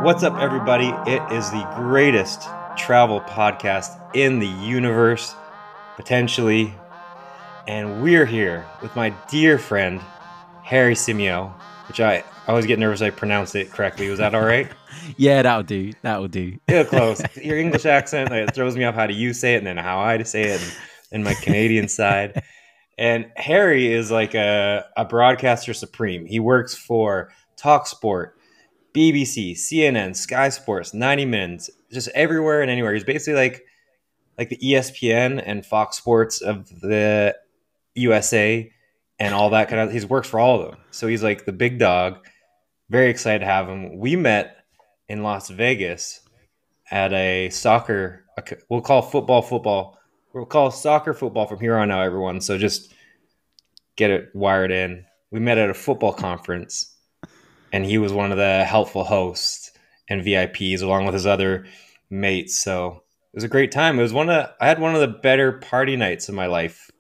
What's up, everybody? It is the greatest travel podcast in the universe, potentially. And we're here with my dear friend, Harry Symeou, which I always get nervous I pronounce it correctly. Was that all right? Yeah, that'll do. That'll do. Yeah, close. Your English accent, it throws me off how do you say it and then how I say it and my Canadian side. And Harry is like a broadcaster supreme. He works for TalkSport, BBC, CNN, Sky Sports, 90 Minutes, just everywhere and anywhere. He's basically like the ESPN and Fox Sports of the USA and all that kind of. He's works for all of them, so he's like the big dog. Very excited to have him. We met in Las Vegas at a soccer. We'll call football. We'll call soccer football from here on out, everyone. So just get it wired in. We met at a football conference, and he was one of the helpful hosts and VIPs along with his other mates. So it was a great time. I had one of the better party nights of my life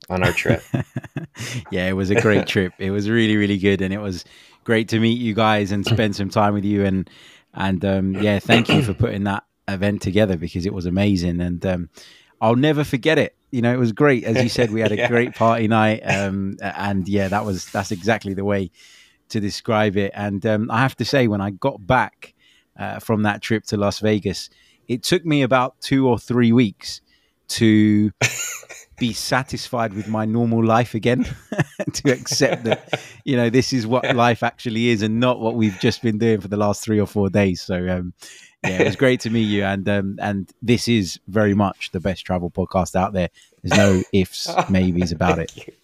on our trip. Yeah, it was a great trip. It was really, really good, and it was great to meet you guys and spend some time with you. And yeah, thank you for putting that event together because it was amazing, and I'll never forget it. You know, it was great. As you said, we had a great party night, and yeah, that's exactly the way to describe it. And I have to say, when I got back from that trip to Las Vegas, it took me about 2 or 3 weeks to be satisfied with my normal life again, to accept that, you know, this is what life actually is and not what we've just been doing for the last 3 or 4 days. So, yeah, it was great to meet you. And this is very much the best travel podcast out there. There's no ifs, maybes about it.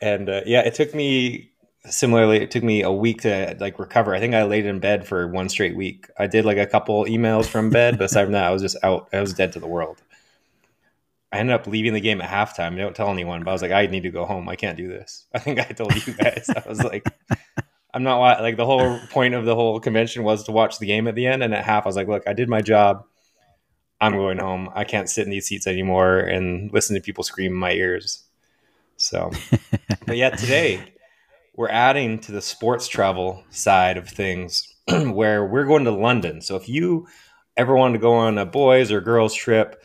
And yeah, it took me a week to like recover. I think I laid in bed for 1 straight week. I did like a couple emails from bed, but aside from that, I was just out. I was dead to the world. I ended up leaving the game at halftime. I don't tell anyone, but I was like, I need to go home. I can't do this. I think I told you guys. I was like, I'm not like the whole point of the whole convention was to watch the game at the end. And at half, I was like, look, I did my job. I'm going home. I can't sit in these seats anymore and listen to people scream in my ears. So, but yeah, today we're adding to the sports travel side of things where we're going to London. So if you ever wanted to go on a boys or girls trip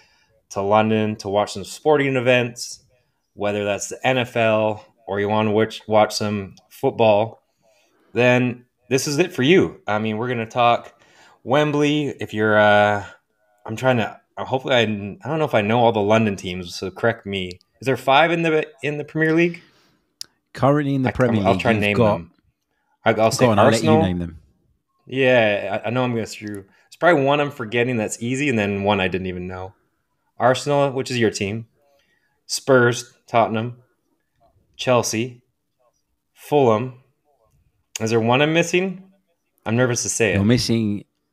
to London to watch some sporting events, whether that's the NFL or you want to watch some football, then this is it for you. I mean, we're going to talk Wembley. If you're, hopefully I don't know if I know all the London teams, so correct me. Is there 5 in the Premier League? Currently in the Premier League, I'll try and name them. I'll say on, Arsenal. I'll let you name them. Yeah, I know I'm going to screw. There's probably one I'm forgetting that's easy, and then one I didn't even know. Arsenal, which is your team. Spurs, Tottenham. Chelsea. Fulham. Is there one I'm missing? I'm nervous to say it.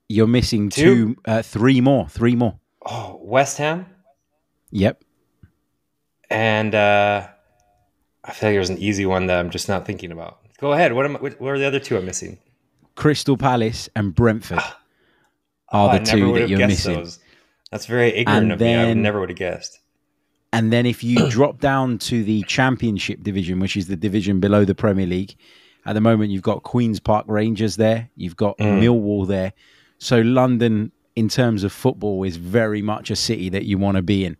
You're missing three more. Oh, West Ham? Yep. And I feel like there's an easy one that I'm just not thinking about. Go ahead. What are the other 2 I'm missing? Crystal Palace and Brentford are the 2 that you're missing. Those. That's very ignorant of me. I never would have guessed. And then if you drop down to the Championship division, which is the division below the Premier League, at the moment you've got Queen's Park Rangers there. You've got Millwall there. So London, in terms of football, is very much a city that you want to be in.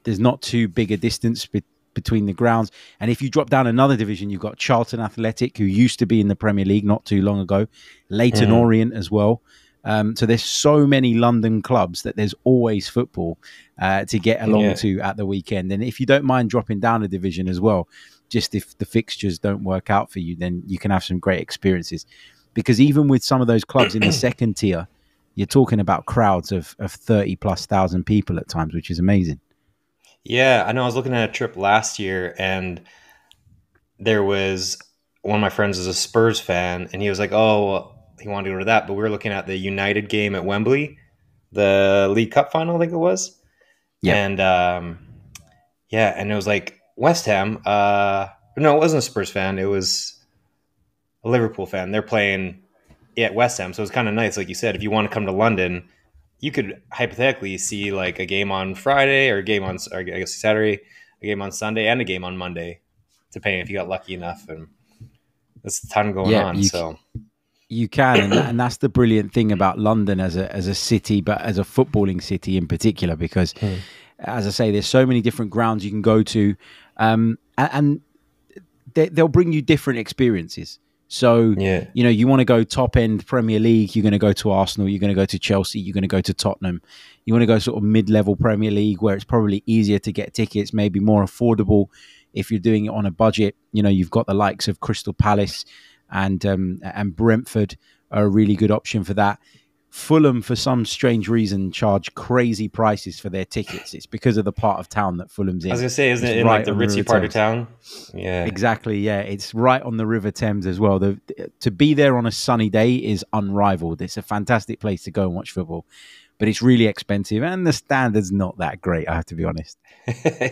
There's not too big a distance between the grounds. And if you drop down another division, you've got Charlton Athletic, who used to be in the Premier League not too long ago. Leyton Orient as well. So there's so many London clubs that there's always football to get along to at the weekend. And if you don't mind dropping down a division as well, just if the fixtures don't work out for you, then you can have some great experiences. Because even with some of those clubs in the second tier, you're talking about crowds of 30,000+ people at times, which is amazing. Yeah, I know. I was looking at a trip last year, and there was one of my friends is a Spurs fan, and he was like, "Oh, he wanted to go to that." But we were looking at the United game at Wembley, the League Cup final, I think it was. Yeah, and and it was like West Ham. No, it wasn't a Spurs fan. It was a Liverpool fan. They're playing at West Ham, so it was kind of nice. Like you said, if you want to come to London, you could hypothetically see like a game on Friday or a game on, or I guess Saturday, a game on Sunday, and a game on Monday, depending if you got lucky enough. And there's a ton going on. So You can, and that's the brilliant thing about London as a city, but as a footballing city in particular, because Mm. as I say, there's so many different grounds you can go to, and they'll bring you different experiences. So, Yeah. you want to go top end Premier League, you're going to go to Arsenal, you're going to go to Chelsea, you're going to go to Tottenham. You want to go sort of mid level Premier League where it's probably easier to get tickets, maybe more affordable if you're doing it on a budget. You've got the likes of Crystal Palace and Brentford are a really good option for that. Fulham, for some strange reason, charge crazy prices for their tickets. It's because of the part of town that Fulham's I was in. gonna say, isn't It's it in like right the on the River ritzy part of Thames. town? Yeah. Exactly, yeah. It's right on the River Thames as well. To be there on a sunny day is unrivaled. It's a fantastic place to go and watch football, but it's really expensive and the standard's not that great, I have to be honest.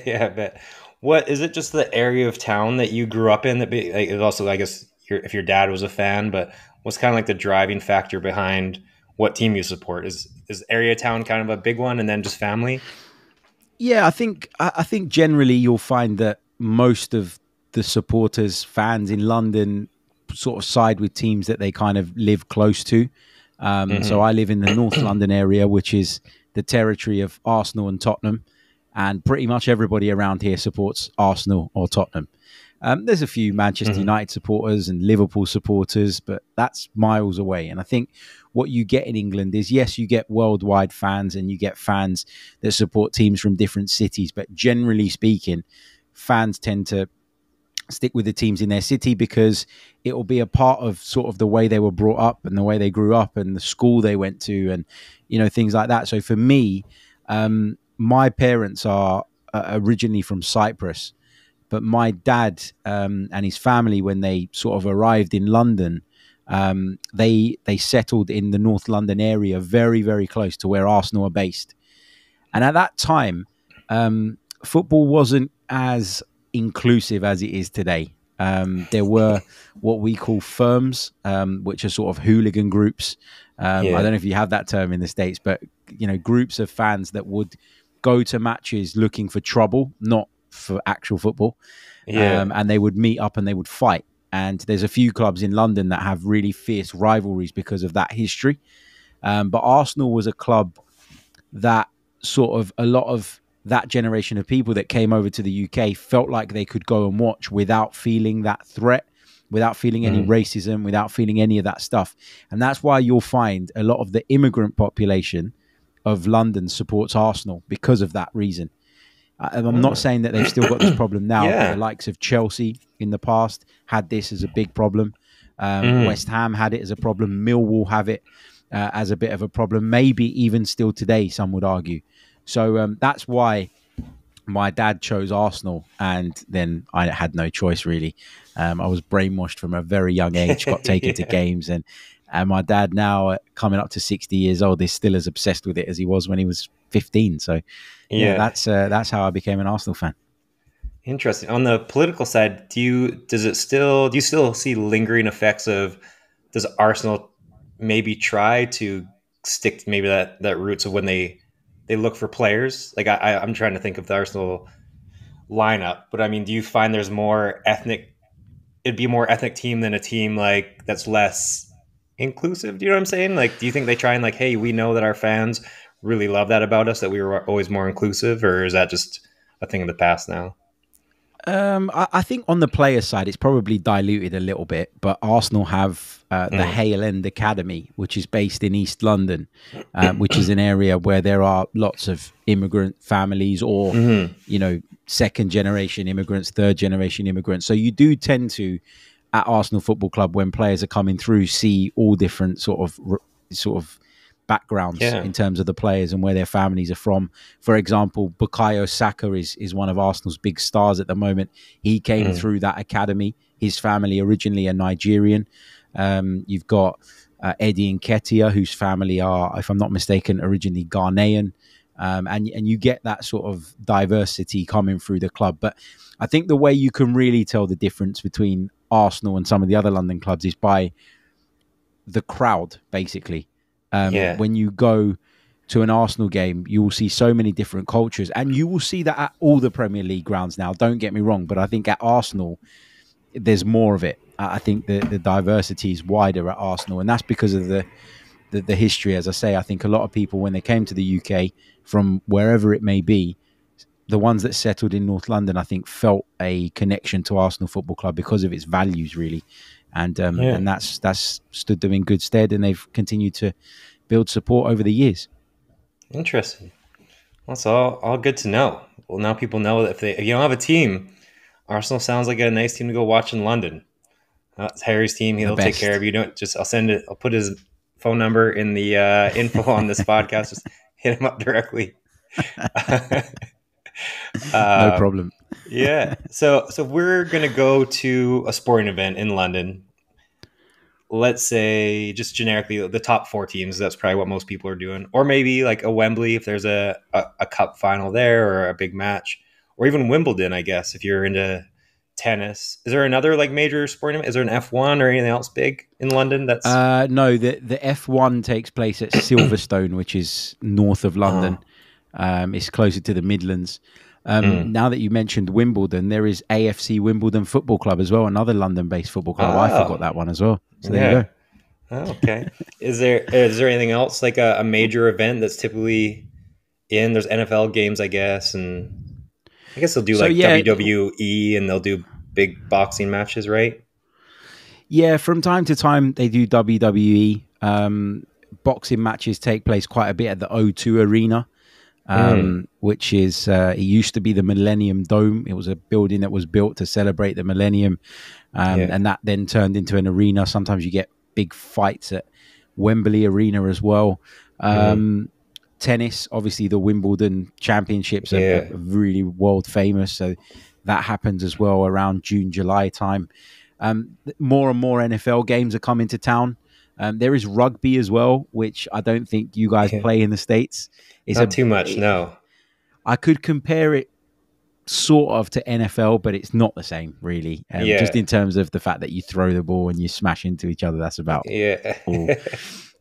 Yeah, I bet. What is it? Just the area of town that you grew up in that be like, it also, I guess, if your dad was a fan, but what's kind of like the driving factor behind what team you support? Is area town kind of a big one, and then just family? Yeah, I think generally you'll find that most of the supporters, fans in London, sort of side with teams that they kind of live close to. So Hmm. I live in the North London area, which is the territory of Arsenal and Tottenham, and pretty much everybody around here supports Arsenal or Tottenham. There's a few Manchester Hmm. United supporters and Liverpool supporters, but that's miles away. And I think what you get in England is, yes, you get worldwide fans and you get fans that support teams from different cities. But generally speaking, fans tend to stick with the teams in their city because it will be a part of sort of the way they were brought up and the way they grew up and the school they went to and, things like that. So for me, my parents are originally from Cyprus, but my dad and his family, when they sort of arrived in London, they settled in the North London area, very very close to where Arsenal are based. And at that time, football wasn't as inclusive as it is today. There were what we call firms, which are sort of hooligan groups. I Yeah. don't know if you have that term in the States, but groups of fans that would go to matches looking for trouble, not for actual football, Yeah. and they would meet up and they would fight. And there's a few clubs in London that have really fierce rivalries because of that history. But Arsenal was a club that sort of a lot of that generation of people that came over to the UK felt like they could go and watch without feeling that threat, without feeling any Mm. racism, without feeling any of that stuff. And that's why you'll find a lot of the immigrant population of London supports Arsenal because of that reason. I'm not Oh. saying that they've still got this problem now, but the Yeah. likes of Chelsea in the past had this as a big problem. Mm. West Ham had it as a problem. Millwall have it as a bit of a problem. Maybe even still today, some would argue. So that's why my dad chose Arsenal, and then I had no choice really. I was brainwashed from a very young age, got taken to Yeah. games, and my dad now, coming up to 60 years old, is still as obsessed with it as he was when he was 15. So yeah, Yeah. that's how I became an Arsenal fan. Interesting. On the political side, do you still see lingering effects of does Arsenal maybe try to stick to maybe that roots of when they look for players? Like I'm trying to think of the Arsenal lineup, but I mean, do you find there's more ethnic? It'd be a more ethnic team than a team like that's less inclusive. Do you know what I'm saying? Like, do you think they try and like, hey, we know that our fans really love that about us, that we were always more inclusive, or is that just a thing of the past now? I think on the player side, it's probably diluted a little bit, but Arsenal have the Mm. Hale End Academy, which is based in East London, which is an area where there are lots of immigrant families or, Hmm. second generation immigrants, third generation immigrants. So you do tend to, at Arsenal Football Club, when players are coming through, see all different sort of backgrounds Yeah. in terms of the players and where their families are from. For example, Bukayo Saka is one of Arsenal's big stars at the moment. He came Mm. through that academy. His family originally are Nigerian. You've got Eddie Nketiah, whose family are, if I'm not mistaken, originally Ghanaian. And you get that sort of diversity coming through the club. But I think the way you can really tell the difference between Arsenal and some of the other London clubs is by the crowd, basically. Yeah. When you go to an Arsenal game, you will see so many different cultures, and you will see that at all the Premier League grounds now. Don't get me wrong, but I think at Arsenal, there's more of it. I think the diversity is wider at Arsenal, and that's because of the history. As I say, I think a lot of people, when they came to the UK from wherever it may be, the ones that settled in North London, I think, felt a connection to Arsenal Football Club because of its values, really, and Yeah, that's stood them in good stead, and they've continued to build support over the years. interesting. That's all good to know. Well, now people know that if you don't have a team, Arsenal sounds like a nice team to go watch in London. It's Harry's team. The He'll take care of best. you. Don't just. I'll send it. I'll put his phone number in the info on this podcast. Just hit him up directly. No um, problem. yeah. So we're gonna go to a sporting event in London. Let's say just generically the top four teams. That's probably what most people are doing, or maybe like a Wembley if there's a cup final there or a big match, or even Wimbledon. I guess if you're into tennis. Is there another like major sporting event? Is there an F1 or anything else big in London? That's No, the F1 takes place at Silverstone, which is north of London. oh, It's closer to the Midlands. mm. Now that you mentioned Wimbledon, there is AFC Wimbledon Football Club as well, another London-based football club. I forgot Oh, that one as well. So there you yeah. go. Oh, okay. Is there anything else like a major event that's typically in? There's NFL games, I guess, and I guess they'll do So like yeah, WWE and they'll do big boxing matches, right? yeah. From time to time, they do WWE. Boxing matches take place quite a bit at the O2 Arena, Mm, which is it used to be the Millennium Dome. It was a building that was built to celebrate the Millennium, yeah. and that then turned into an arena. Sometimes you get big fights at Wembley Arena as well. Mm, Tennis, obviously, the Wimbledon Championships are yeah. really world famous, so that happens as well around June, July time. More and more NFL games are coming to town. There is rugby as well, which I don't think you guys Yeah. play in the States. It's Not too much, no. I could compare it sort of to NFL, but it's not the same, really. Just Yeah. in terms of the fact that you throw the ball and you smash into each other, that's about Yeah. all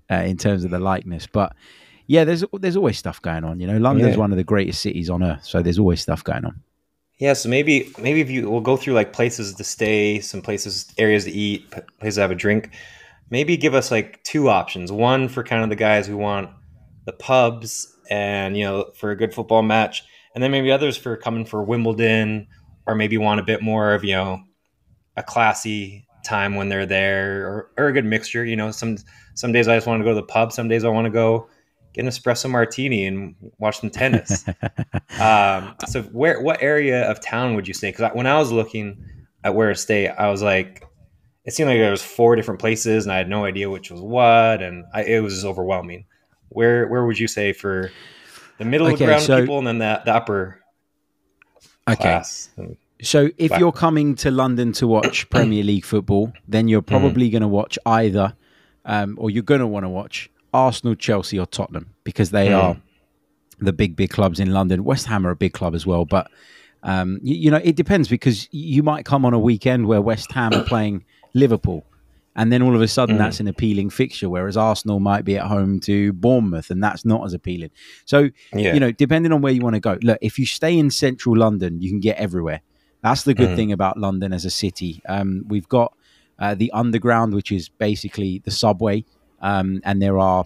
in terms of the likeness. But yeah, there's always stuff going on. You know, London's Yeah. one of the greatest cities on earth, so there's always stuff going on. Yeah, so maybe if you we'll go through like places to stay, some places, areas to eat, places to have a drink. Maybe give us like two options. One for kind of the guys who want the pubs and for a good football match, and then maybe others for coming for Wimbledon or maybe want a bit more of a classy time when they're there or a good mixture. Some days I just want to go to the pub. Some days I want to go get an espresso martini and watch some tennis. So what area of town would you say? Because when I was looking at where to stay, I was like, it seemed like there was four different places, and I had no idea which was what, and it was just overwhelming. Where would you say for the middle of the Okay, ground so people, and then the upper okay, class? And so if black. you're coming to London to watch Premier League football, then you're Mm, probably going to watch either, or you're going to want to watch Arsenal, Chelsea, or Tottenham because they are mm, the big clubs in London. West Ham are a big club as well, but it depends because you might come on a weekend where West Ham are playing Liverpool, and then all of a sudden mm, that's an appealing fixture, whereas Arsenal might be at home to Bournemouth, and that's not as appealing. So, yeah. depending on where you want to go, look, if you stay in central London, you can get everywhere. That's the good Mm, thing about London as a city. We've got the underground, which is basically the subway, and there are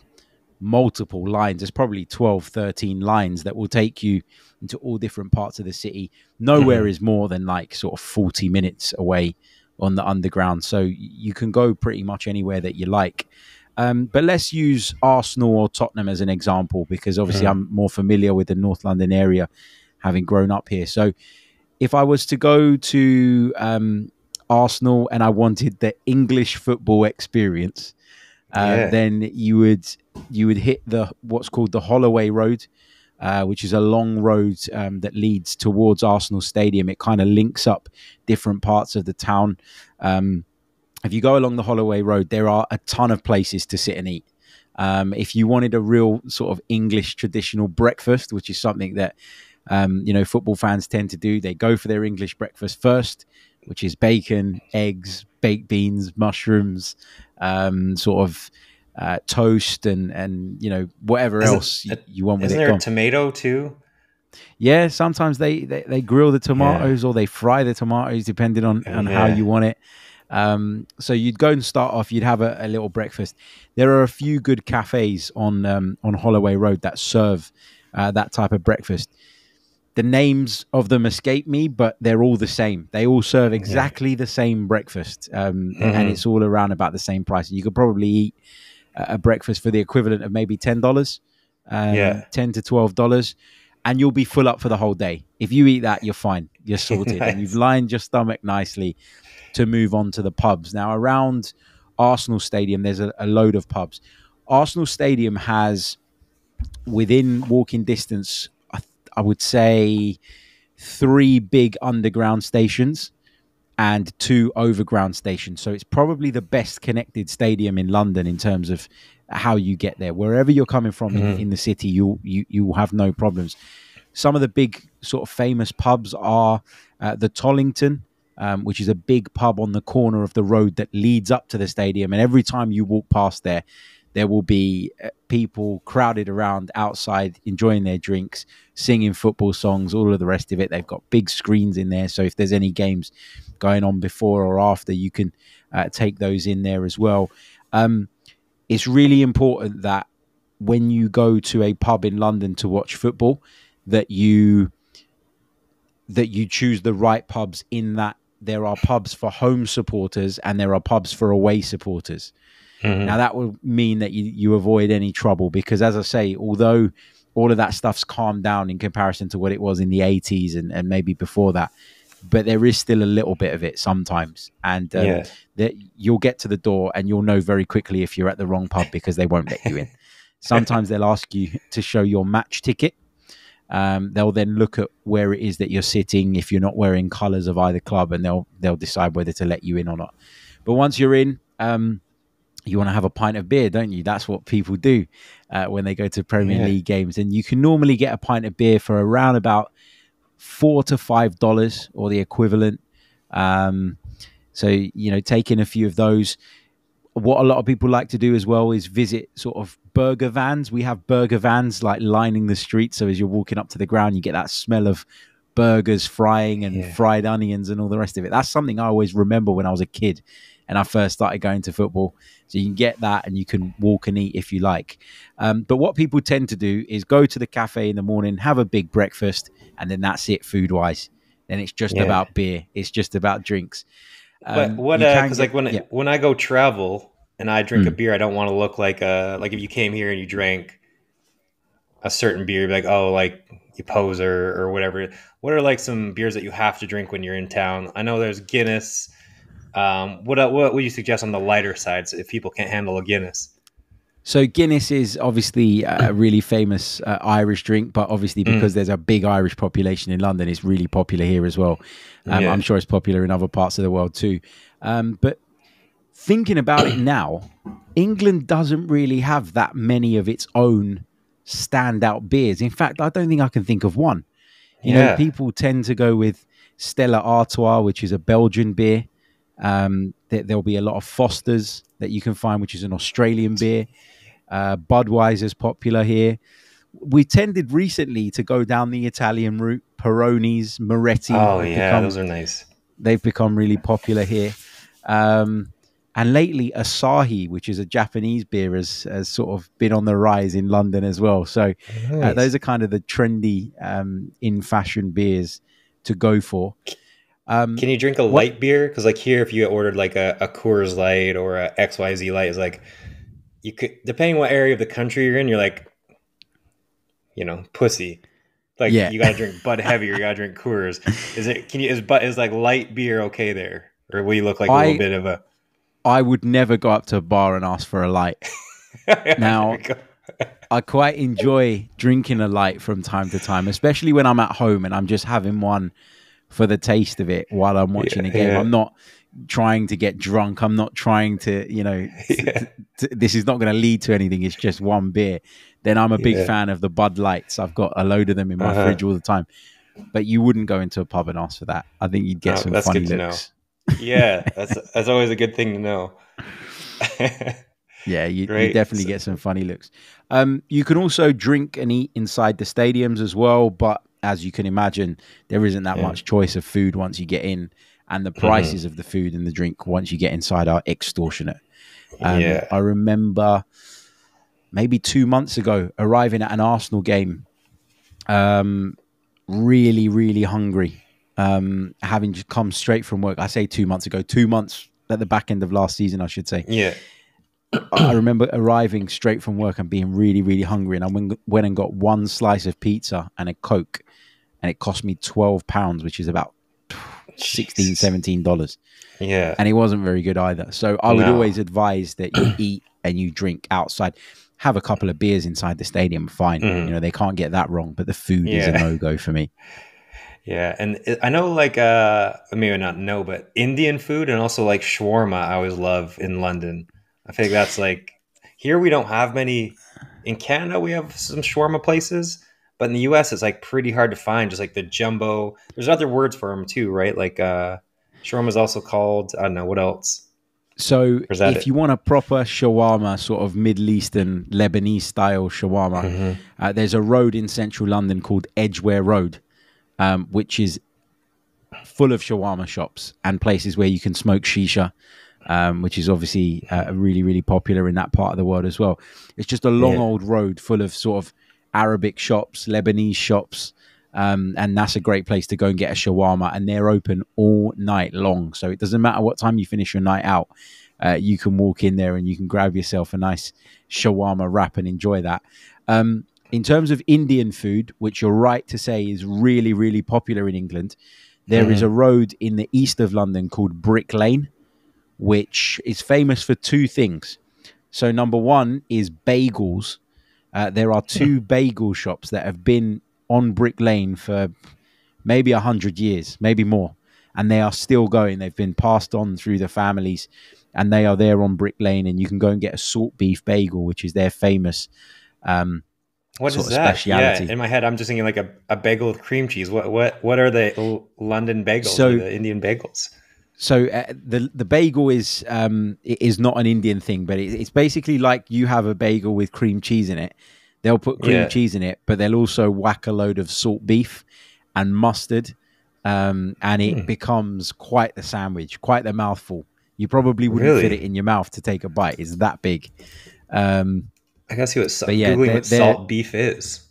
multiple lines. There's probably 12, 13 lines that will take you into all different parts of the city. Nowhere mm, is more than like sort of 40 minutes away on the underground. So you can go pretty much anywhere that you like. But let's use Arsenal or Tottenham as an example, because obviously mm, I'm more familiar with the North London area, having grown up here. So if I was to go to Arsenal and I wanted the English football experience, yeah. then you would hit the what's called the Holloway Road, which is a long road that leads towards Arsenal Stadium. It kind of links up different parts of the town. If you go along the Holloway Road, there are a ton of places to sit and eat. If you wanted a real sort of English traditional breakfast, which is something that football fans tend to do, they go for their English breakfast first, which is bacon, eggs, baked beans, mushrooms, sort of toast, and whatever Isn't else you want with isn't it. there a Gone. tomato too? Yeah, sometimes they grill the Yeah. tomatoes or they fry the tomatoes depending on how Yeah. you want it. So you'd go and start off. You'd have a little breakfast. There are a few good cafes on Holloway Road that serve that type of breakfast. The names of them escape me, but they're all the same. They all serve Yeah. exactly the same breakfast, and it's all around about the same price. You could probably eat a breakfast for the equivalent of maybe $10, Yeah. $10 to $12, and you'll be full up for the whole day. If you eat that, you're fine. You're sorted, and you've Nice. lined your stomach nicely to move on to the pubs. Now, around Arsenal Stadium, there's a load of pubs. Arsenal Stadium has, within walking distance, I would say, 3 big underground stations and 2 overground stations. So it's probably the best connected stadium in London in terms of how you get there. Wherever you're coming from in the city, you'll have no problems. Some of the big sort of famous pubs are the Tollington, which is a big pub on the corner of the road that leads up to the stadium. And every time you walk past there, there will be people crowded around outside enjoying their drinks, singing football songs, all of the rest of it. They've got big screens in there. So if there's any games going on before or after, you can take those in there as well. It's really important that when you go to a pub in London to watch football, that you choose the right pubs, in that there are pubs for home supporters and there are pubs for away supporters. Now, that will mean that you avoid any trouble because, as I say, although all of that stuff's calmed down in comparison to what it was in the 80s and maybe before that, but there is still a little bit of it sometimes. And that you'll get to the door and you'll know very quickly if you're at the wrong pub because they won't let you in. Sometimes they'll ask you to show your match ticket. They'll then look at where it is that you're sitting if you're not wearing colours of either club, and they'll decide whether to let you in or not. But once you're in, you want to have a pint of beer, don't you? That's what people do when they go to Premier League games. And you can normally get a pint of beer for around about $4 to $5 or the equivalent. So, taking a few of those. What a lot of people like to do as well is visit sort of burger vans. We have burger vans like lining the street. So as you're walking up to the ground, you get that smell of burgers frying and fried onions and all the rest of it. That's something I always remember when I was a kid and I first started going to football. So you can get that and you can walk and eat if you like. But what people tend to do is go to the cafe in the morning, have a big breakfast, and then that's it food-wise. Then it's just about beer. It's just about drinks. But what? Because when I go travel and I drink a beer, I don't want to look like if you came here and you drank a certain beer, you'd be like, oh, like you poser or whatever. What are like some beers that you have to drink when you're in town? I know there's Guinness. What would you suggest on the lighter side if people can't handle a Guinness? So Guinness is obviously a really famous Irish drink, but obviously because there's a big Irish population in London, it's really popular here as well. I'm sure it's popular in other parts of the world too. But thinking about it now, England doesn't really have that many of its own standout beers. In fact, I don't think I can think of one. You know, people tend to go with Stella Artois, which is a Belgian beer. There'll be a lot of Foster's that you can find, which is an Australian beer. Budweiser's popular here. We tended recently to go down the Italian route. Peroni's, Moretti. Oh, yeah, those are nice. They've become really popular here. And lately, Asahi, which is a Japanese beer, has sort of been on the rise in London as well. So those are kind of the trendy, in-fashion beers to go for. Can you drink a light beer? Because like here, if you ordered like a Coors Light or a XYZ Light, it's like you could, depending what area of the country you're in, you're like, pussy. Like you got to drink Bud Heavy or you got to drink Coors. Is like light beer okay there, or will you look like a little bit of a? I would never go up to a bar and ask for a light. Now, I quite enjoy drinking a light from time to time, especially when I'm at home and I'm just having one for the taste of it while I'm watching a game. I'm not trying to get drunk. I'm not trying to, this is not going to lead to anything. It's just one beer. Then I'm a big fan of the Bud Lights. I've got a load of them in my fridge all the time. But you wouldn't go into a pub and ask for that. I think you'd get some funny looks. Yeah, that's always a good thing to know. Yeah, you definitely get some funny looks. You can also drink and eat inside the stadiums as well, but as you can imagine, there isn't that much choice of food once you get in. and the prices of the food and the drink once you get inside are extortionate. Yeah. I remember maybe 2 months ago arriving at an Arsenal game, really, really hungry, having just come straight from work. I say 2 months ago, 2 months at the back end of last season, I should say. Yeah. I remember arriving straight from work and being really, really hungry. And I went and got one slice of pizza and a Coke, and it cost me £12, which is about $16, $17. Yeah. And it wasn't very good either. So I would always advise that you eat and you drink outside. Have a couple of beers inside the stadium, fine. You know, they can't get that wrong, but the food is a no-go for me. Yeah, and I know, like, maybe not know, but Indian food and also like shawarma, I always love in London. I think that's like, here we don't have many. In Canada, we have some shawarma places, but in the US, it's like pretty hard to find. Just like the jumbo. There's other words for them too, right? Like shawarma is also called, I don't know what else. So if you want a proper shawarma, sort of Middle Eastern Lebanese style shawarma, there's a road in central London called Edgware Road, which is full of shawarma shops and places where you can smoke shisha, which is obviously really, really popular in that part of the world as well. It's just a long old road full of sort of Arabic shops, Lebanese shops, and that's a great place to go and get a shawarma, and they're open all night long. So it doesn't matter what time you finish your night out, you can walk in there and you can grab yourself a nice shawarma wrap and enjoy that. In terms of Indian food, which you're right to say is really, really popular in England, there is a road in the east of London called Brick Lane, which is famous for two things. So number one is bagels. There are two bagel shops that have been on Brick Lane for maybe 100 years, maybe more. And they are still going. They've been passed on through the families, and they are there on Brick Lane. And you can go and get a salt beef bagel, which is their famous what is that? Speciality. Yeah, in my head, I'm just thinking like a bagel with cream cheese. What are the London bagels or the Indian bagels? So the bagel is not an Indian thing, but it's basically like you have a bagel with cream cheese in it. They'll put cream cheese in it, but they'll also whack a load of salt beef and mustard, and it becomes quite the sandwich, quite the mouthful. You probably wouldn't fit it in your mouth to take a bite. It's that big. I gotta see Googling what salt beef is.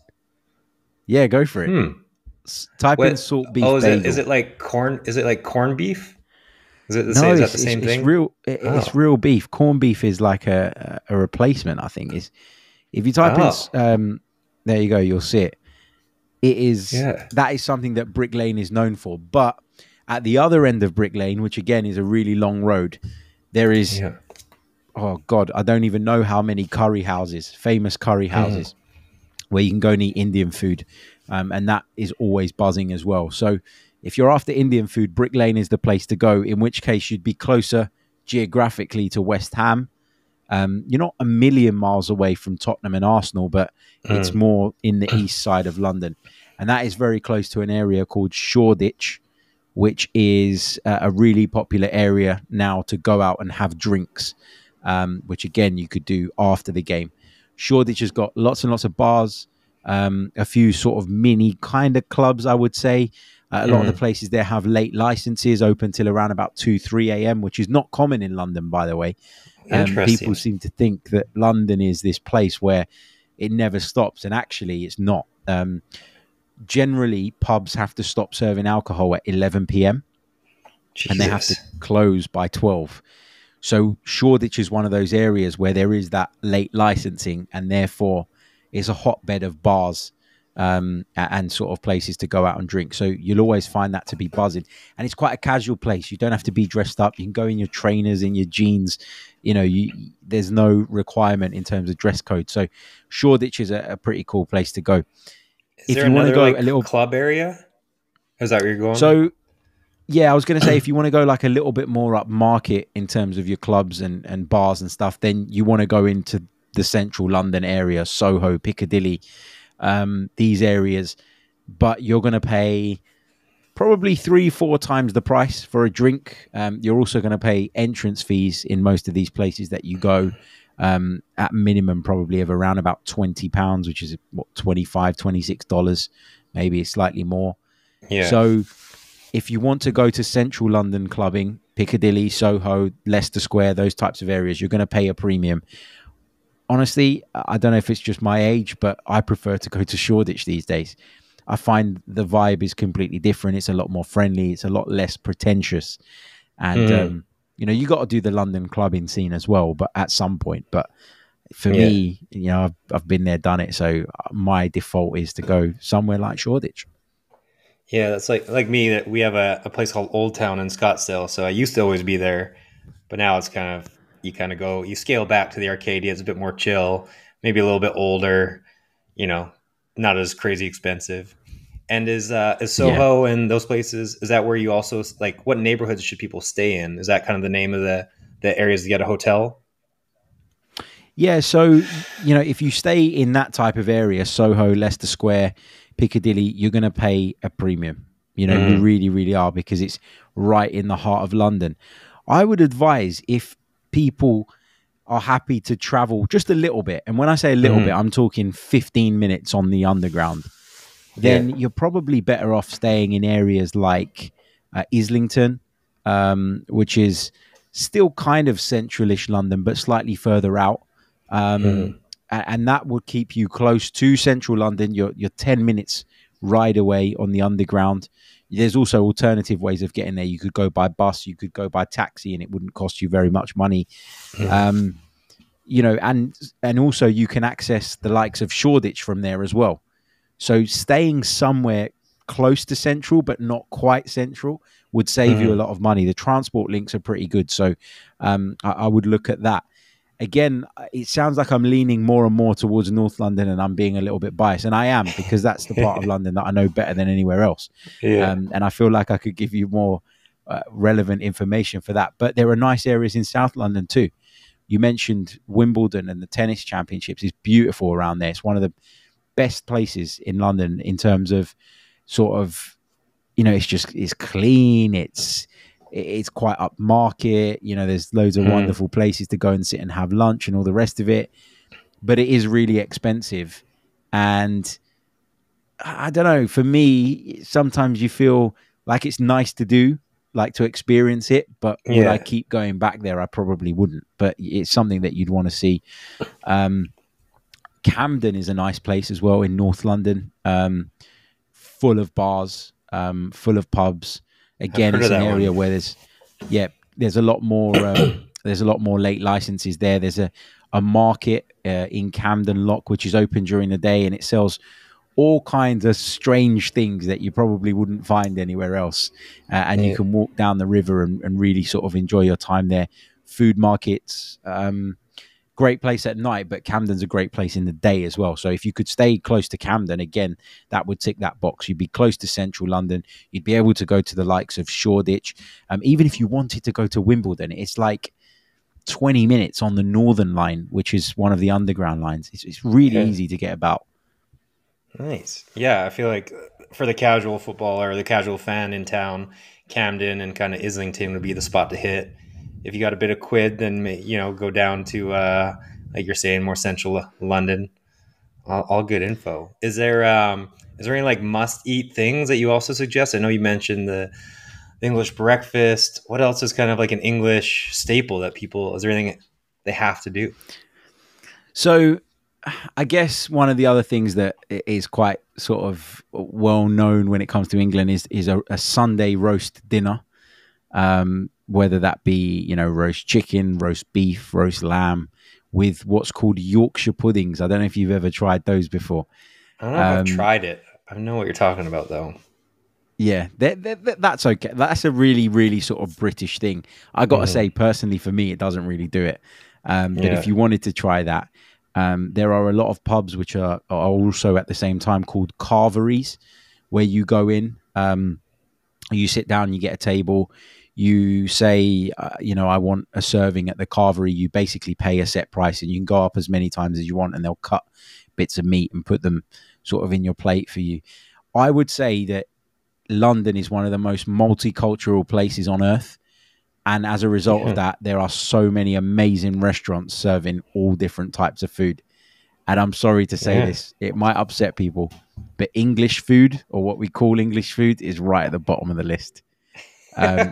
Yeah, go for it. Type in salt beef. Oh, bagel. Is it like corn? Is it like corned beef? Is that the same thing? It's real beef. Corned beef is like a replacement, I think. If you type in, there you go, you'll see it. It is that is something that Brick Lane is known for. But at the other end of Brick Lane, which again is a really long road, there is oh God, I don't even know how many curry houses, famous curry houses, where you can go and eat Indian food, and that is always buzzing as well. So if you're after Indian food, Brick Lane is the place to go, in which case you'd be closer geographically to West Ham. You're not a million miles away from Tottenham and Arsenal, but it's more in the east side of London. And that is very close to an area called Shoreditch, which is a really popular area now to go out and have drinks, which again, you could do after the game. Shoreditch has got lots and lots of bars, a few sort of mini kind of clubs, I would say. A lot of the places there have late licenses open till around about 2, 3 a.m., which is not common in London, by the way. People seem to think that London is this place where it never stops, and actually it's not. Generally, pubs have to stop serving alcohol at 11 p.m. and they have to close by 12. So Shoreditch is one of those areas where there is that late licensing, and therefore it's a hotbed of bars and sort of places to go out and drink. So you'll always find that to be buzzing. And it's quite a casual place. You don't have to be dressed up. You can go in your trainers, in your jeans. You know, there's no requirement in terms of dress code. So Shoreditch is a pretty cool place to go. Is there another go a little club area? Is that where you're going? So, yeah, I was going to say, if you want to go like a little bit more up market in terms of your clubs and bars and stuff, then you want to go into the central London area, Soho, Piccadilly, these areas. But you're going to pay probably 3-4 times the price for a drink. You're also going to pay entrance fees in most of these places that you go, at minimum probably of around about £20, which is what, $25, $26, maybe it's slightly more. Yeah. So If you want to go to central London clubbing, Piccadilly, Soho, Leicester Square, those types of areas, you're going to pay a premium. Honestly, I don't know if it's just my age, but I prefer to go to Shoreditch these days. I find the vibe is completely different. It's a lot more friendly. It's a lot less pretentious. And, Mm. you got to do the London clubbing scene as well, but at some point. But for Yeah. me, I've been there, done it. So my default is to go somewhere like Shoreditch. Yeah, that's like me. That we have a place called Old Town in Scottsdale. So I used to always be there, but now it's kind of you kind of go you scale back to the Arcadia. It's a bit more chill, maybe a little bit older. You know, not as crazy expensive. And is Yeah. Soho and those places? Is that where you also like? What neighborhoods should people stay in? Is that kind of the name of the areas to get a hotel? Yeah, so if you stay in that type of area, Soho, Leicester Square, Piccadilly, you're going to pay a premium. You Mm, really, really are, because it's right in the heart of London. I would advise, if people are happy to travel just a little bit, and when I say a little bit, mm, I'm talking 15 minutes on the underground, yeah. then you're probably better off staying in areas like Islington, which is still kind of centralish London, but slightly further out. Mm, And that would keep you close to central London. You're 10 minutes ride away on the underground. There's also alternative ways of getting there. You could go by bus, you could go by taxi, and it wouldn't cost you very much money. mm, Um, and also you can access the likes of Shoreditch from there as well. So staying somewhere close to central but not quite central would save you a mm. lot of money. The transport links are pretty good, so I would look at that. Again, it sounds like I'm leaning more and more towards North London, and I'm being a little bit biased, and I am, because that's the part of London that I know better than anywhere else. Yeah. And I feel like I could give you more relevant information for that. But there are nice areas in South London too. You mentioned Wimbledon, and the tennis championships is beautiful around there. It's one of the best places in London in terms of sort of, it's clean. It's quite upmarket. There's loads of Mm, wonderful places to go and sit and have lunch and all the rest of it. But it is really expensive. And I don't know, for me, sometimes you feel like it's nice to do, like to experience it. But would I yeah. keep going back there? I probably wouldn't. But it's something that you'd want to see. Um, Camden is a nice place as well in North London, full of bars, full of pubs. I've Again, heard of it's an that area one. where there's a lot more there's a lot more late licenses there. There's a market in Camden Lock which is open during the day, and it sells all kinds of strange things that you probably wouldn't find anywhere else. And you Yeah. can walk down the river and really sort of enjoy your time there. Food markets. Great place at night, but Camden's a great place in the day as well. So if you could stay close to Camden, again, that would tick that box. You'd be close to central London. You'd be able to go to the likes of Shoreditch. Even if you wanted to go to Wimbledon, it's like 20 minutes on the Northern Line, which is one of the underground lines. It's really Okay. easy to get about. Nice. Yeah, I feel like for the casual footballer or the casual fan in town, Camden and kind of Islington would be the spot to hit. If you got a bit of quid, then go down to like you're saying, more central London. All good info. Is there any like must eat things that you also suggest? I know you mentioned the English breakfast. What else is kind of like an English staple that people? Is there anything they have to do? So I guess one of the other things that is quite sort of well known when it comes to England is a Sunday roast dinner. Whether that be roast chicken, roast beef, roast lamb, with what's called Yorkshire puddings. I don't know if you've ever tried those before. I don't know if I've Um, tried it. I don't know what you're talking about though. yeah, that's okay. That's a really, really sort of British thing. I got to Hmm. say, personally, for me, it doesn't really do it. But if Yeah. you wanted to try that, there are a lot of pubs which are also at the same time called carveries, where you go in. You sit down, you get a table, you say, I want a serving at the carvery. You basically pay a set price, and you can go up as many times as you want, and they'll cut bits of meat and put them sort of in your plate for you. I would say that London is one of the most multicultural places on earth. And as a result of Yeah. that, there are so many amazing restaurants serving all different types of food. And I'm sorry to say Yeah. this, it might upset people, but English food, or what we call English food, is right at the bottom of the list.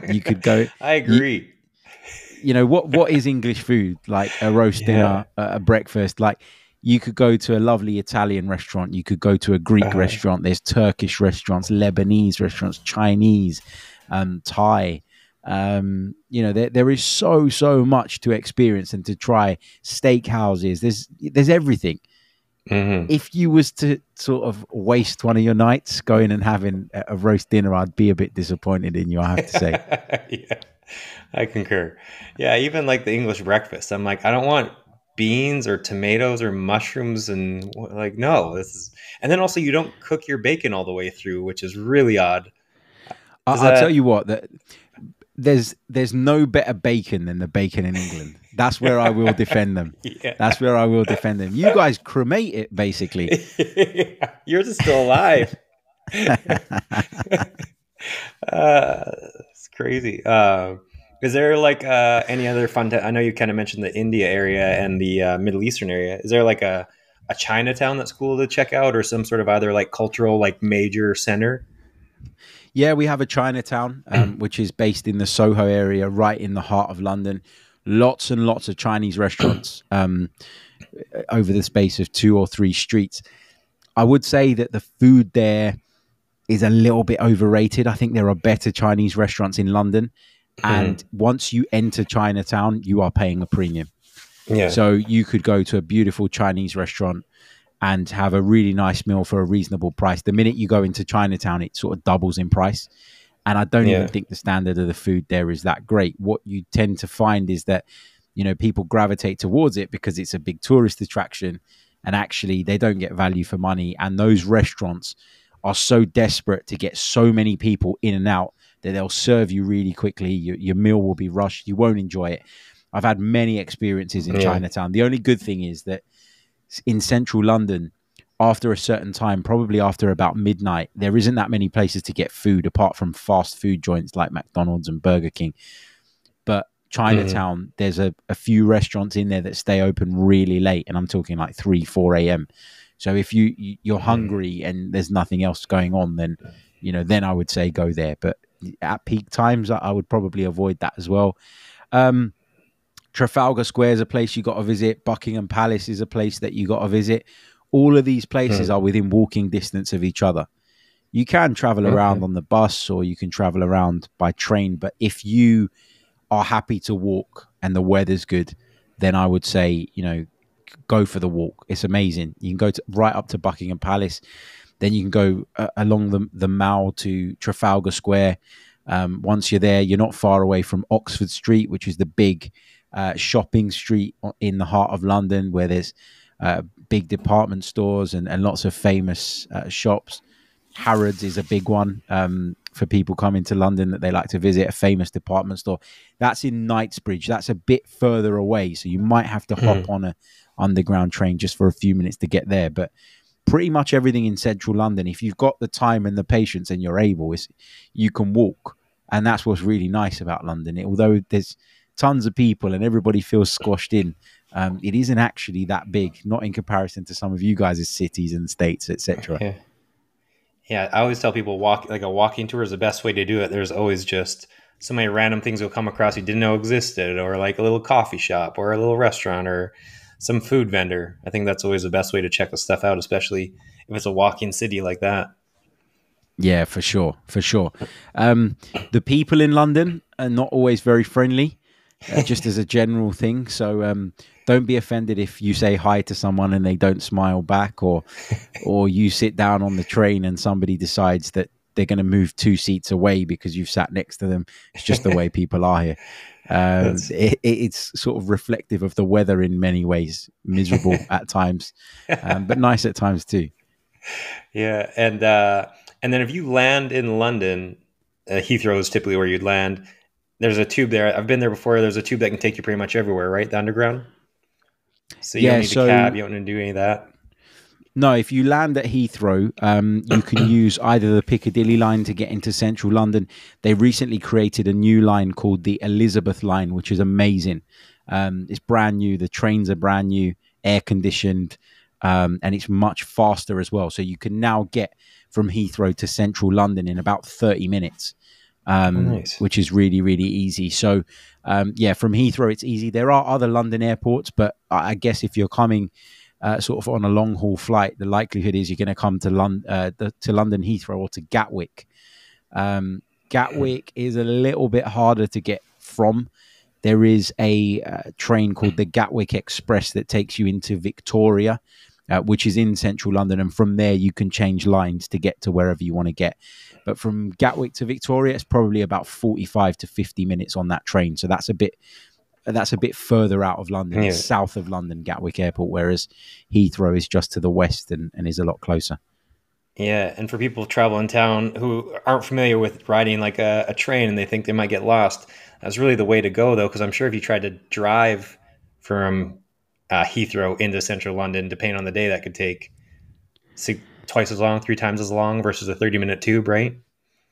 You could go. I You, agree. what is English food? Like a roast Yeah. dinner, a breakfast. Like you could go to a lovely Italian restaurant. You could go to a Greek Uh, restaurant. There's Turkish restaurants, Lebanese restaurants, Chinese, Thai. There is so much to experience and to try. Steak houses. There's everything. mhm. If you was to sort of waste one of your nights going and having a roast dinner, I'd be a bit disappointed in you, I have to say. Yeah, I concur. Yeah, even like the English breakfast. I'm like, I don't want beans or tomatoes or mushrooms and like no, this is. And then also you don't cook your bacon all the way through, which is really odd. Is I'll tell that you what, that there's no better bacon than the bacon in England. That's where I will defend them. yeah. That's where I will defend them. You guys cremate it, basically. Yours is still alive. It's crazy. Is there like any other fun? I know you kind of mentioned the India area and the Middle Eastern area. Is there like a Chinatown that's cool to check out, or some sort of other like cultural like major center? Yeah, we have a Chinatown, which is based in the Soho area, right in the heart of London. Lots and lots of Chinese restaurants over the space of 2 or 3 streets. I would say that the food there is a little bit overrated. I think there are better Chinese restaurants in London. And Mhm. once you enter Chinatown, you are paying a premium. Yeah, So you could go to a beautiful Chinese restaurant and have a really nice meal for a reasonable price. The minute you go into Chinatown, it sort of doubles in price. And I don't even yeah, think the standard of the food there is that great. What you tend to find is that, people gravitate towards it because it's a big tourist attraction and actually they don't get value for money. And those restaurants are so desperate to get so many people in and out that they'll serve you really quickly. Your meal will be rushed. You won't enjoy it. I've had many experiences in yeah. Chinatown. The only good thing is that in central London, after a certain time, probably after about midnight, there isn't that many places to get food apart from fast food joints like McDonald's and Burger King. But Mhm. Chinatown, there's a few restaurants in there that stay open really late, and I'm talking like 3, 4 a.m. So if you're Mhm. hungry and there's nothing else going on, then I would say go there. But at peak times, I would probably avoid that as well. Um, Trafalgar Square is a place you got to visit. Buckingham Palace is a place that you got to visit. All of these places Mhm. are within walking distance of each other. You can travel around Okay. on the bus or you can travel around by train, but if you are happy to walk and the weather's good, then I would say, go for the walk. It's amazing. You can go right up to Buckingham Palace. Then you can go along the Mall to Trafalgar Square. Once you're there, you're not far away from Oxford Street, which is the big shopping street in the heart of London, where there's big department stores and lots of famous shops. Harrods is a big one for people coming to London that they like to visit, a famous department store. That's in Knightsbridge. That's a bit further away, so you might have to hop Mhm. on a underground train just for a few minutes to get there. But pretty much everything in central London, if you've got the time and the patience and you're able, you can walk. And that's what's really nice about London. Although there's tons of people and everybody feels squashed in, it isn't actually that big, not in comparison to some of you guys' cities and states, etc. Yeah. Yeah, I always tell people walk like a walking tour is the best way to do it. There's always just so many random things you'll come across you didn't know existed, or like a little coffee shop, or a little restaurant, or some food vendor. I think that's always the best way to check the stuff out, especially if it's a walking city like that. Yeah, for sure, for sure. The people in London are not always very friendly, just as a general thing. So don't be offended if you say hi to someone and they don't smile back, or you sit down on the train and somebody decides that they're going to move 2 seats away because you've sat next to them. It's just the way people are here. That's It's sort of reflective of the weather in many ways, miserable at times, but nice at times too. yeah, and then if you land in London, Heathrow is typically where you'd land. There's a tube there. I've been there before. There's a tube that can take you pretty much everywhere, right? The underground. So you don't Yeah, need a cab. so You don't need to do any of that. no, if you land at Heathrow, you can use either the Piccadilly line to get into central London. They recently created a new line called the Elizabeth line, which is amazing. It's brand new. The trains are brand new, air conditioned, and it's much faster as well. So you can now get from Heathrow to central London in about 30 minutes. Oh, nice. which is really, really easy. So, yeah, from Heathrow, it's easy. There are other London airports, but I guess if you're coming sort of on a long haul flight, the likelihood is you're going to come to London Heathrow or to Gatwick. Gatwick is a little bit harder to get from. There is a train called the Gatwick Express that takes you into Victoria, which is in central London. And from there, you can change lines to get to wherever you want to get. But from Gatwick to Victoria, it's probably about 45 to 50 minutes on that train. So that's a bit further out of London. Yeah. It's south of London, Gatwick Airport, whereas Heathrow is just to the west and is a lot closer. Yeah, and for people traveling town who aren't familiar with riding like a train and they think they might get lost, that's really the way to go, though, because I'm sure if you tried to drive from Heathrow into central London, depending on the day, that could take twice as long, three times as long versus a 30-minute tube, right?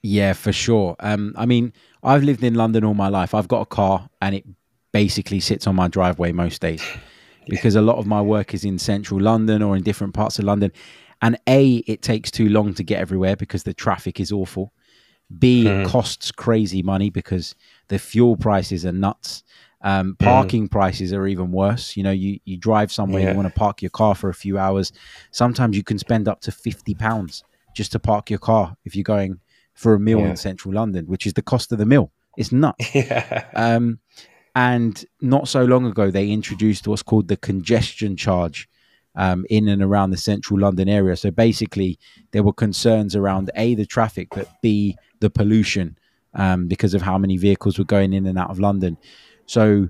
Yeah, for sure. I mean, I've lived in London all my life. I've got a car and it basically sits on my driveway most days because a lot of my work is in central London or in different parts of London. And A, it takes too long to get everywhere because the traffic is awful. B, it costs crazy money because the fuel prices are nuts. Parking prices are even worse. You know, you drive somewhere, you want to park your car for a few hours. Sometimes you can spend up to £50 just to park your car if you're going for a meal in central London, which is the cost of the meal. It's nuts. And not so long ago, they introduced what's called the congestion charge in and around the central London area. So basically, there were concerns around A, the traffic, but B, the pollution because of how many vehicles were going in and out of London. So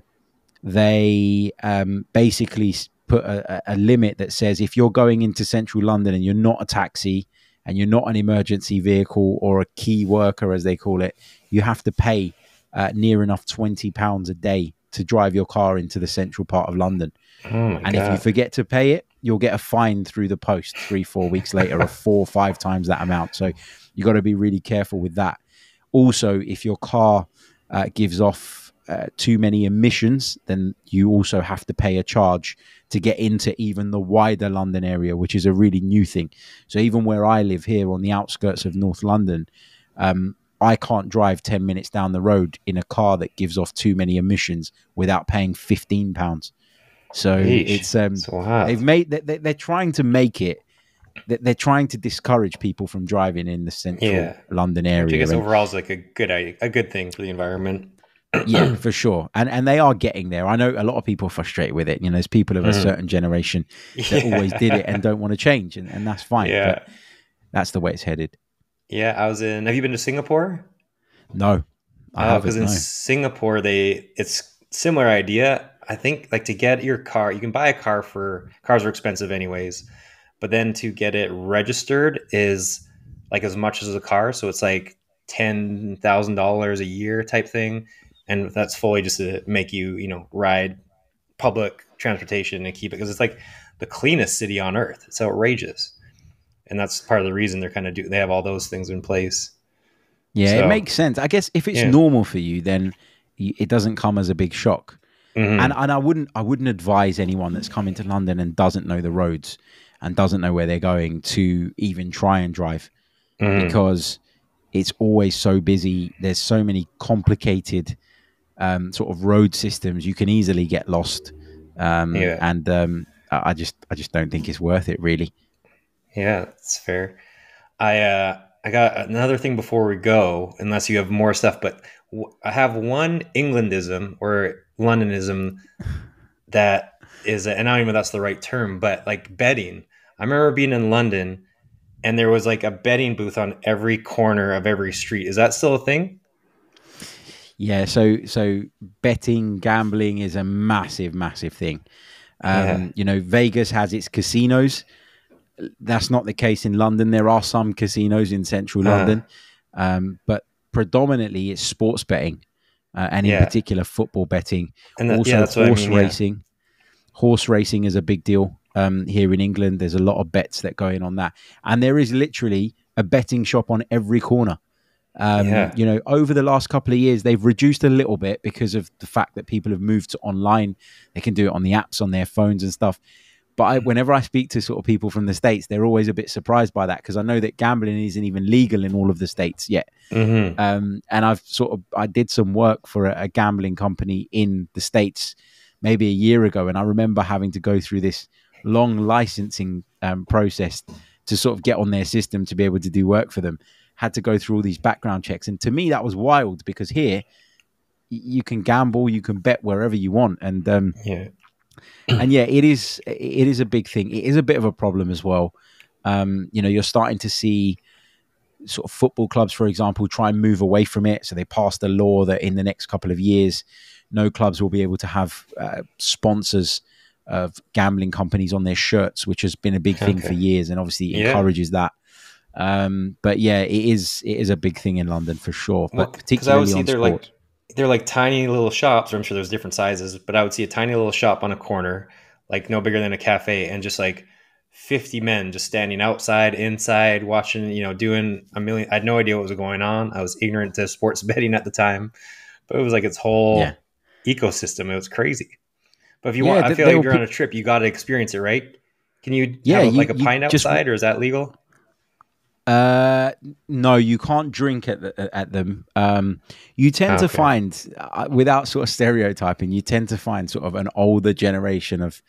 they basically put a limit that says if you're going into central London and you're not a taxi and you're not an emergency vehicle or a key worker, as they call it, you have to pay near enough £20 a day to drive your car into the central part of London. And if you forget to pay it, you'll get a fine through the post 3-4 weeks later of 4 or 5 times that amount. So you got to be really careful with that. Also, if your car gives off too many emissions, then you also have to pay a charge to get into even the wider London area, which is a really new thing. So even where I live here on the outskirts of North London, I can't drive 10 minutes down the road in a car that gives off too many emissions without paying £15. So it's they've made they're trying to make it. They're trying to discourage people from driving in the central London area. Which I guess overall is like a good thing for the environment. Yeah, for sure. And they are getting there. I know a lot of people are frustrated with it. You know, there's people of a certain generation that always did it and don't want to change, and that's fine. Yeah. But that's the way it's headed. Yeah, have you been to Singapore? No, I haven't. Because in Singapore, it's similar idea. I think like to get your car, you can buy a car cars are expensive anyways, but then to get it registered is like as much as a car. So it's like $10,000 a year type thing. And that's fully just to make you, ride public transportation and keep it, because it's like the cleanest city on earth. It's outrageous. And that's part of the reason they have all those things in place. Yeah, so, it makes sense. I guess if it's normal for you, then it doesn't come as a big shock. And I wouldn't advise anyone that's coming to London and doesn't know the roads and doesn't know where they're going to even try and drive because it's always so busy. There's so many complicated sort of road systems. You can easily get lost. And I just don't think it's worth it, really. Yeah, that's fair. I got another thing before we go, unless you have more stuff, but I have one Englandism or Londonism that is, and I don't even know if that's the right term, but like betting. I remember being in London and there was like a betting booth on every corner of every street. Is that still a thing? Yeah, so betting, gambling is a massive, massive thing. Vegas has its casinos. That's not the case in London. There are some casinos in central London, but predominantly it's sports betting, and in particular football betting. And also horse racing. Yeah. Horse racing is a big deal here in England. There's a lot of bets that go in on that, and there is literally a betting shop on every corner. Over the last couple of years, they've reduced a little bit because of the fact that people have moved to online. They can do it on the apps on their phones and stuff. But whenever I speak to sort of people from the States, they're always a bit surprised by that, because I know that gambling isn't even legal in all of the States yet. Mm-hmm. And I did some work for a gambling company in the States maybe a year ago. And I remember having to go through this long licensing process to sort of get on their system to be able to do work for them. Had to go through all these background checks. And to me, that was wild, because here you can gamble, you can bet wherever you want. And it is a big thing. It is a bit of a problem as well. You're starting to see sort of football clubs, for example, try and move away from it. So they passed a law that in the next couple of years, no clubs will be able to have sponsors of gambling companies on their shirts, which has been a big thing for years, and obviously encourages that. But yeah, it is a big thing in London for sure. But particularly on sport. They're like tiny little shops, or I'm sure there's different sizes, but I would see a tiny little shop on a corner, like no bigger than a cafe, and just like 50 men just standing outside, inside, watching, doing a million. I had no idea what was going on. I was ignorant to sports betting at the time, but it was like its whole ecosystem. It was crazy. But if you want, I feel like if you're on a trip, you got to experience it, right? Can you have like a pint outside, or is that legal? No, you can't drink at them. You tend to find, without sort of stereotyping, you tend to find sort of an older generation of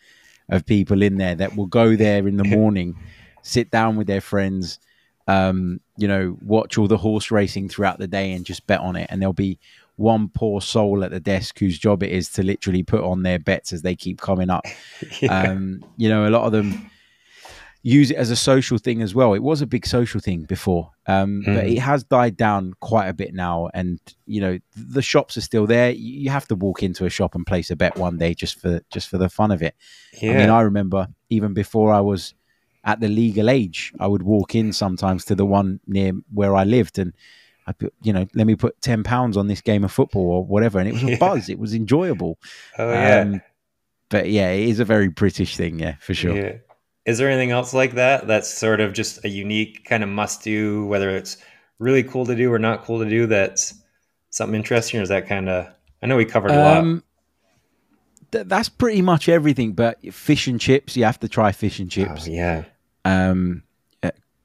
people in there that will go there in the morning, sit down with their friends, watch all the horse racing throughout the day and just bet on it. And there'll be one poor soul at the desk whose job it is to literally put on their bets as they keep coming up. A lot of them use it as a social thing as well. It was a big social thing before, but it has died down quite a bit now. And the shops are still there. You have to walk into a shop and place a bet one day just for the fun of it. I mean, I remember even before I was at the legal age, I would walk in sometimes to the one near where I lived, and I put, let me put £10 on this game of football or whatever, and it was a buzz. It was enjoyable. But yeah, it is a very British thing, for sure. Yeah. Is there anything else like that that's sort of just a unique kind of must-do, whether it's really cool to do or not cool to do, that's something interesting, or is that kind of... I know we covered a lot. That's pretty much everything, but fish and chips, you have to try fish and chips. Oh, yeah.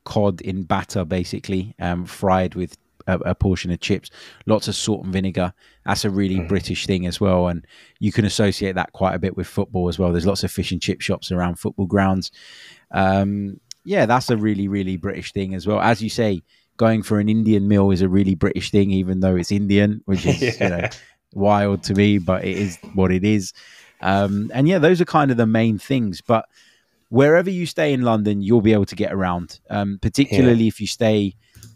Cod in batter, basically, fried with a portion of chips, lots of salt and vinegar. That's a really British thing as well, and you can associate that quite a bit with football as well. There's lots of fish and chip shops around football grounds. That's a really, really British thing as well. As you say, going for an Indian meal is a really British thing, even though it's Indian, which is wild to me, but it is what it is. Those are kind of the main things. But wherever you stay in London, you'll be able to get around, particularly if you stay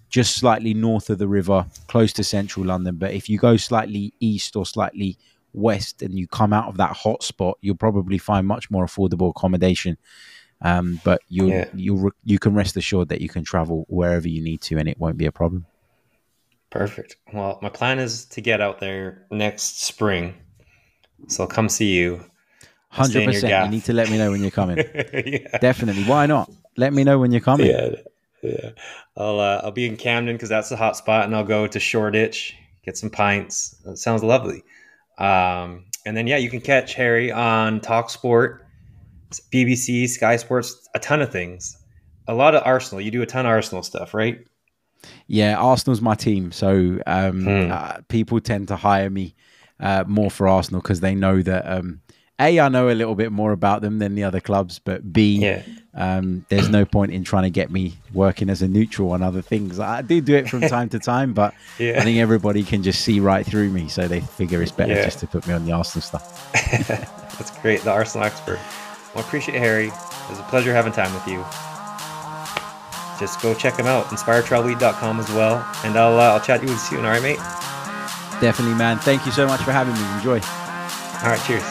just slightly north of the river, close to central London. But if you go slightly east or slightly west and you come out of that hot spot, you'll probably find much more affordable accommodation. But you can rest assured that you can travel wherever you need to, and it won't be a problem. Perfect. Well, my plan is to get out there next spring, so I'll come see you. 100%. You need to let me know when you're coming. Definitely. Why not? Let me know when you're coming. Yeah. I'll be in Camden because that's the hot spot, and I'll go to Shoreditch, get some pints. That sounds lovely. And then you can catch Harry on TalkSport, BBC, Sky Sports, a ton of things. A lot of Arsenal. You do a ton of Arsenal stuff, right? Yeah, Arsenal's my team, so people tend to hire me more for Arsenal because they know that A, I know a little bit more about them than the other clubs, but B, there's no point in trying to get me working as a neutral on other things. I do it from time to time, but I think everybody can just see right through me, so they figure it's better just to put me on the Arsenal stuff. That's great, the Arsenal expert. Well, I appreciate it, Harry. It was a pleasure having time with you. Just go check him out, inspiretravellead.com as well, and I'll chat to you soon. All right, mate? Definitely, man. Thank you so much for having me. Enjoy. All right, cheers.